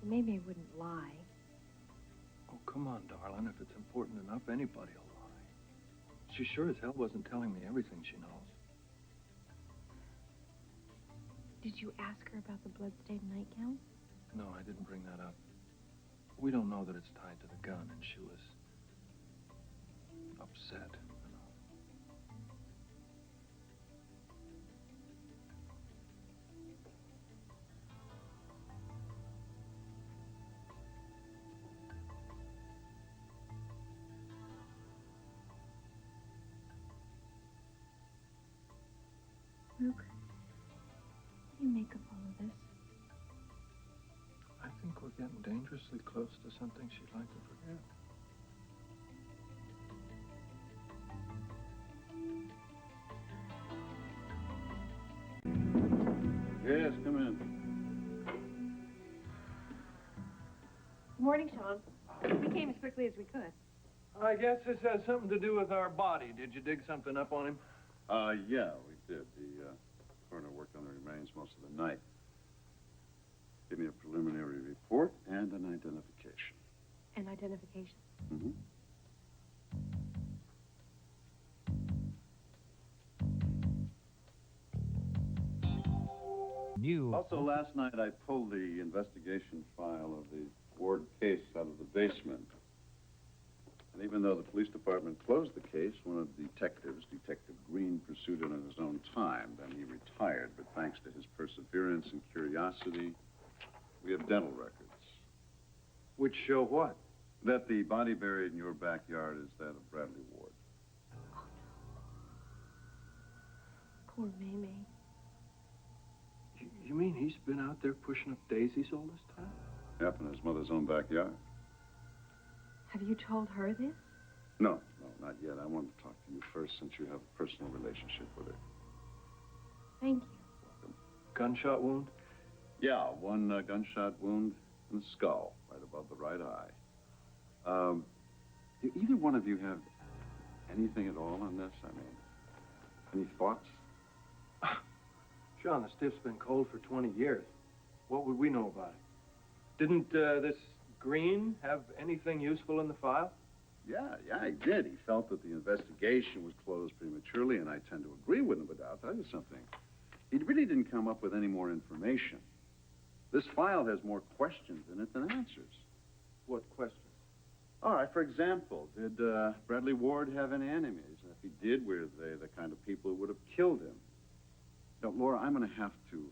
Mary Mae wouldn't lie. Oh, come on, darling. If it's important enough, anybody will lie. She sure as hell wasn't telling me everything she knows. Did you ask her about the blood-stained nightgown? No, I didn't bring that up. We don't know that it's tied to the gun, and she was upset, you know. Luke, what do you make of all of this? I think we're getting dangerously close to something she'd like to forget. Yes, come in. Good morning, Sean. We came as quickly as we could. I guess this has something to do with our body. Did you dig something up on him? Yeah, we did. The coroner worked on the remains most of the night. Give me a preliminary report and an identification. An identification? Mm-hmm. Also, last night I pulled the investigation file of the Ward case out of the basement. And even though the police department closed the case, one of the detectives, Detective Green, pursued it on his own time. Then he retired, but thanks to his perseverance and curiosity, we have dental records. Which show what? That the body buried in your backyard is that of Bradley Ward. Poor Mary Mae. You mean he's been out there pushing up daisies all this time? Yep, in his mother's own backyard. Have you told her this? No, not yet. I wanted to talk to you first since you have a personal relationship with her. Thank you. Gunshot wound? Yeah, one gunshot wound in the skull, right above the right eye. Do either one of you have anything at all on this? I mean, any thoughts? Sean, the stiff's been cold for 20 years. What would we know about it? Didn't this Green have anything useful in the file? Yeah, he did. He felt that the investigation was closed prematurely, and I tend to agree with him, but I'll tell you something. He really didn't come up with any more information. This file has more questions in it than answers. What questions? All right, for example, did Bradley Ward have any enemies? And if he did, were they the kind of people who would have killed him? Now, Laura, I'm going to have to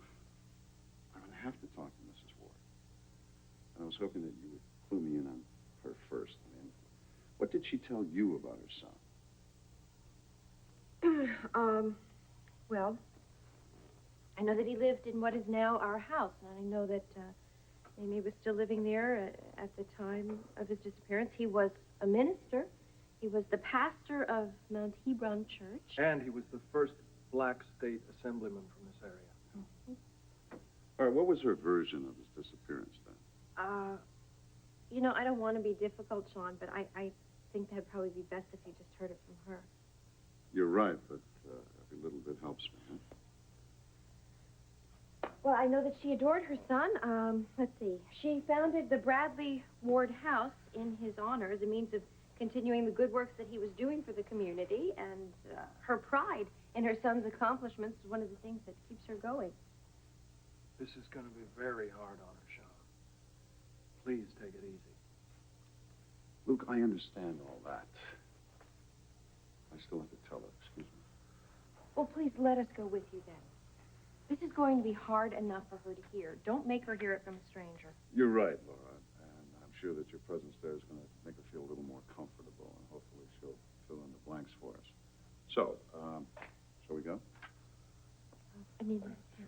talk to Mrs. Ward. And I was hoping that you would clue me in on her first. I mean, what did she tell you about her son? Well, I know that he lived in what is now our house, and I know that Mary Mae was still living there at the time of his disappearance. He was a minister. He was the pastor of Mount Hebron Church. And he was the first black state assemblyman from this area. Mm-hmm. All right, what was her version of his disappearance then? You know, I don't want to be difficult, Sean, but I think that'd probably be best if you just heard it from her. You're right, but every little bit helps me, huh? Well, I know that she adored her son. Let's see. She founded the Bradley Ward House in his honor as a means of continuing the good works that he was doing for the community, and her pride in her son's accomplishments is one of the things that keeps her going. This is going to be very hard on her, Sean. Please take it easy. Luke, I understand all that. I still have to tell her, excuse me. Well, please let us go with you then. This is going to be hard enough for her to hear. Don't make her hear it from a stranger. You're right, Laura, and I'm sure that your presence there is going to make her feel a little more comfortable, and hopefully she'll fill in the blanks for us. So, shall we go? I need this, too.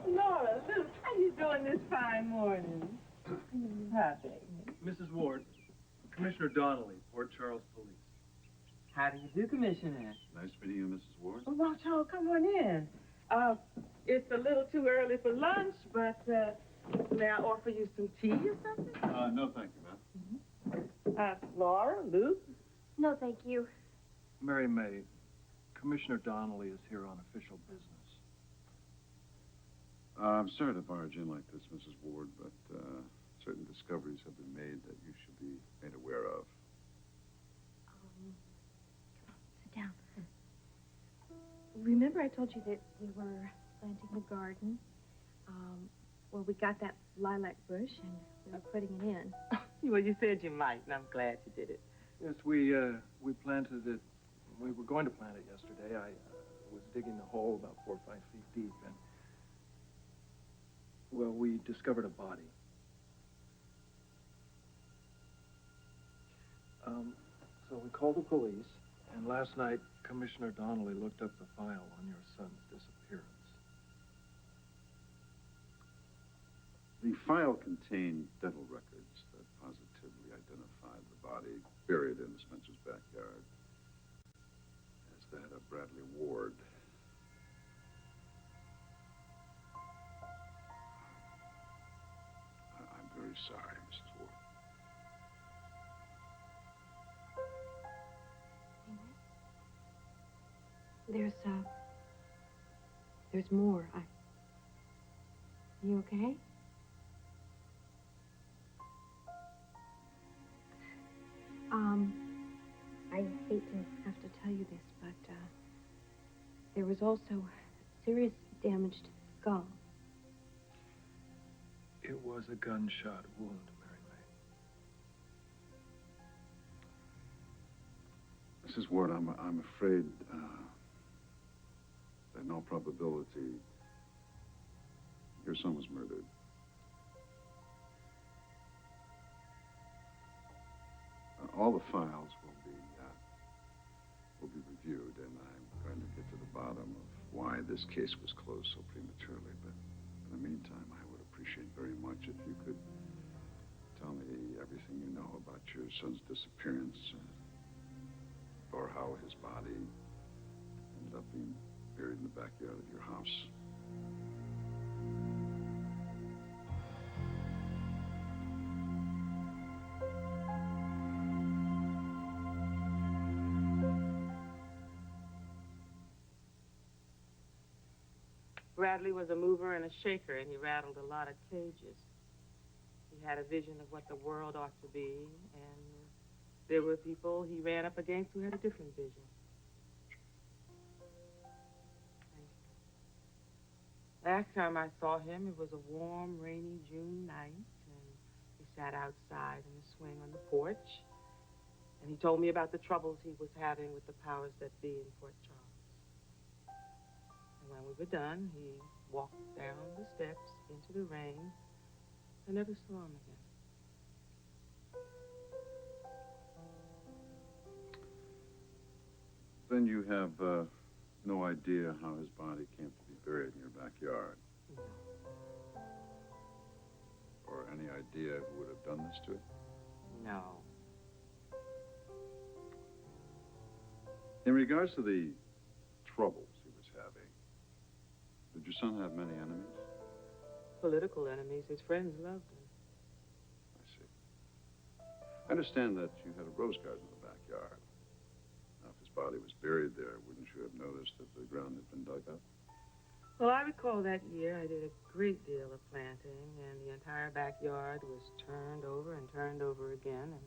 Laura, Luke, how you doing this fine morning? Hi, baby. Mrs. Ward, Commissioner Donnelly, Port Charles Police. How do you do, Commissioner? Nice meeting you, Mrs. Ward. Oh, well, Charles, come on in. It's a little too early for lunch, but may I offer you some tea or something? No, thank you, ma'am. Laura, Luke? No, thank you. Mary Mae, Commissioner Donnelly is here on official business. I'm sorry to barge in like this, Mrs. Ward, but certain discoveries have been made that you should be made aware of. Sit down. Remember I told you that we were planting a garden? Well, we got that lilac bush, and we were putting it in. Well, you said you might, and I'm glad you did it. Yes, we planted it. We were going to plant it yesterday. I was digging the hole about 4 or 5 feet deep, and, well, we discovered a body. So we called the police, and last night, Commissioner Donnelly looked up the file on your son's disappearance. The file contained dental records that positively identified the body buried in Spencer's backyard as that of Bradley Ward. I'm very sorry, Mrs. Ward. There's more. You okay? I hate to have to tell you this, but, there was also serious damage to the skull. It was a gunshot wound, Mary Mae. Mrs. Ward, I'm afraid that in all probability your son was murdered. All the files will be reviewed, and I'm going to get to the bottom of why this case was closed so prematurely. But in the meantime, I would appreciate very much if you could tell me everything you know about your son's disappearance, or how his body ended up being buried in the backyard of your house. Bradley was a mover and a shaker, and he rattled a lot of cages. He had a vision of what the world ought to be, and there were people he ran up against who had a different vision. Last time I saw him, it was a warm, rainy June night, and he sat outside in the swing on the porch, and he told me about the troubles he was having with the powers that be in Fort Charles. And when we were done, he walked down the steps into the rain. I never saw him again. Then you have no idea how his body came to be buried in your backyard? No. Or any idea who would have done this to it? No. In regards to the troubles he was having, did your son have many enemies? Political enemies. His friends loved him. I see. I understand that you had a rose garden in the backyard. Now, if his body was buried there, wouldn't you have noticed that the ground had been dug up? Well, I recall that year I did a great deal of planting, and the entire backyard was turned over and turned over again, and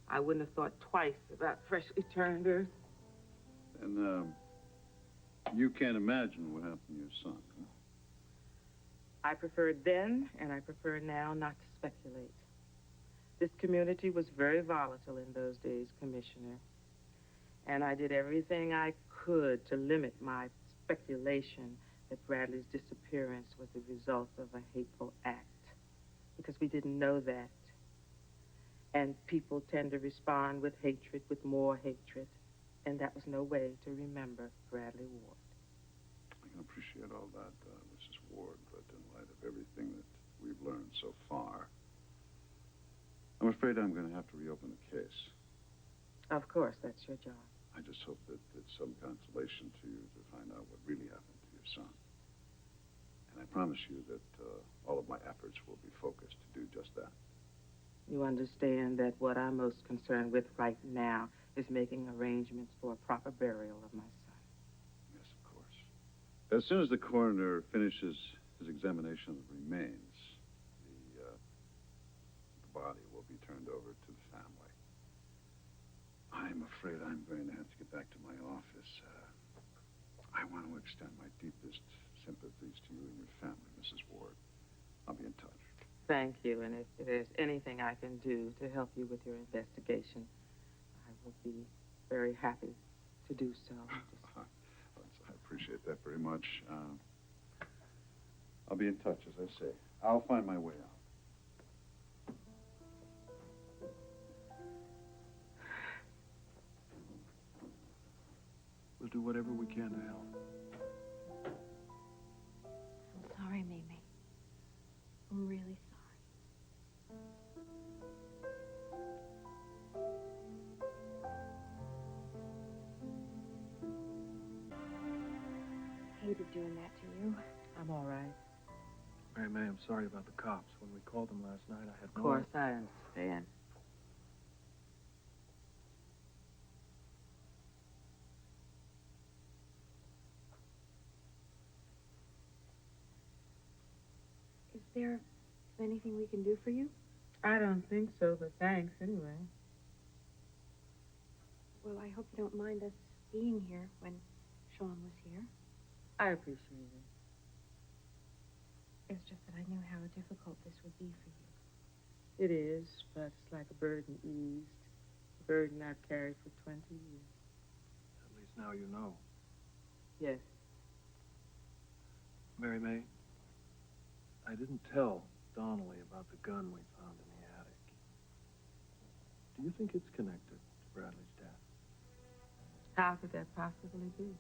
I wouldn't have thought twice about freshly turned earth. And, you can't imagine what happened to your son, huh? I preferred then, and I prefer now, not to speculate. This community was very volatile in those days, Commissioner, and I did everything I could to limit my speculation that Bradley's disappearance was the result of a hateful act, because we didn't know that. And people tend to respond with hatred, with more hatred, and that was no way to remember Bradley Ward. I can appreciate all that, Mrs. Ward, but in light of everything that we've learned so far, I'm afraid I'm going to have to reopen the case. Of course, that's your job. I just hope that it's some consolation to you to find out what really happened to your son. And I promise you that all of my efforts will be focused to do just that. You understand that what I'm most concerned with right now is making arrangements for a proper burial of my son. As soon as the coroner finishes his examination of the remains, the body will be turned over to the family. I'm afraid I'm going to have to get back to my office. I want to extend my deepest sympathies to you and your family, Mrs. Ward. I'll be in touch. Thank you, and if there's anything I can do to help you with your investigation, I will be very happy to do so. I appreciate that very much. I'll be in touch, as I say. I'll find my way out. We'll do whatever we can to help. I'm sorry, Mae Mae. I'm really sorry. Hated doing that to you. I'm all right. Mary Mae, I'm sorry about the cops. When we called them last night, I had Of course, I understand. Is there anything we can do for you? I don't think so, but thanks anyway. Well, I hope you don't mind us being here when Sean was here. I appreciate it. It's just that I knew how difficult this would be for you. It is, but it's like a burden eased. A burden I've carried for 20 years. At least now you know. Yes. Mary Mae, I didn't tell Donnelly about the gun we found in the attic. Do you think it's connected to Bradley's death? How could that possibly be?